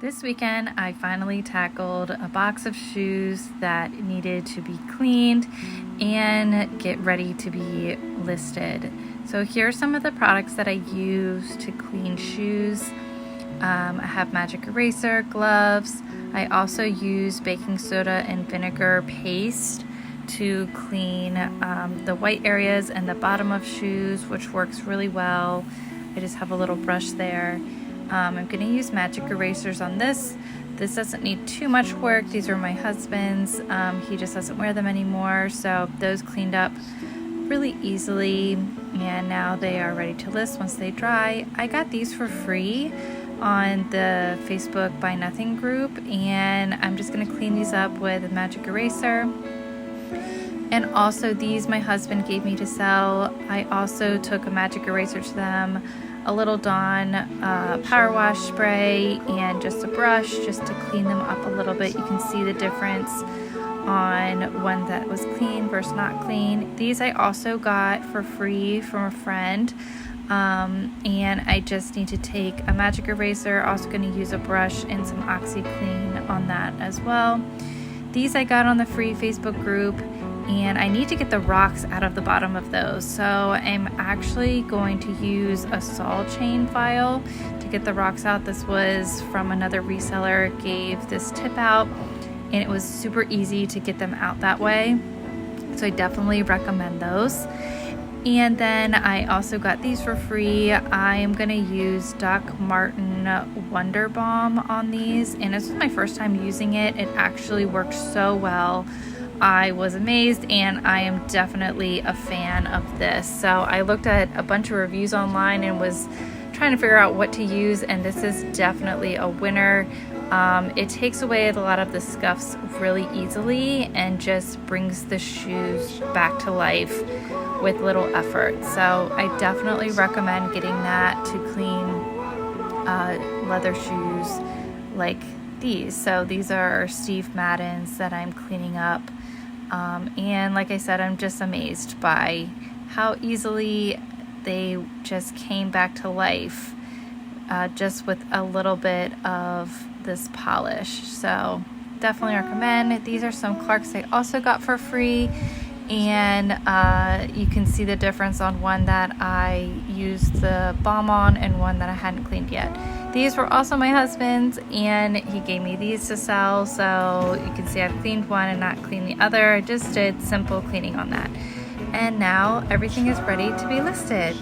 This weekend, I finally tackled a box of shoes that needed to be cleaned and get ready to be listed. So here are some of the products that I use to clean shoes. I have magic eraser, gloves. I also use baking soda and vinegar paste to clean the white areas and the bottom of shoes, which works really well. I just have a little brush there. I'm going to use magic erasers on this. This doesn't need too much work. These are my husband's. He just doesn't wear them anymore, so those cleaned up really easily, and now they are ready to list once they dry. I got these for free on the Facebook Buy Nothing group, and I'm just going to clean these up with a magic eraser. And also these my husband gave me to sell. I also took a magic eraser to them, a little Dawn power wash spray, and just a brush just to clean them up a little bit. You can see the difference on one that was clean versus not clean. These I also got for free from a friend, and I just need to take a magic eraser. Also going to use a brush and some OxiClean on that as well. These I got on the free Facebook group, and I need to get the rocks out of the bottom of those. So I'm actually going to use a saw chain file to get the rocks out. This was from another reseller, gave this tip out, and it was super easy to get them out that way. So I definitely recommend those. And then I also got these for free. I am gonna use Doc Martin Wonder Balm on these, and this was my first time using it. It actually worked so well. I was amazed, and I am definitely a fan of this. So I looked at a bunch of reviews online and was trying to figure out what to use, and this is definitely a winner. It takes away a lot of the scuffs really easily and just brings the shoes back to life with little effort. So I definitely recommend getting that to clean leather shoes like these. So these are Steve Madden's that I'm cleaning up. And like I said, I'm just amazed by how easily they just came back to life just with a little bit of this polish. So definitely recommend. These are some Clarks I also got for free, and you can see the difference on one that I used the balm on and one that I hadn't cleaned yet. These were also my husband's, and he gave me these to sell, so you can see I've cleaned one and not cleaned the other. I just did simple cleaning on that. And now everything is ready to be listed.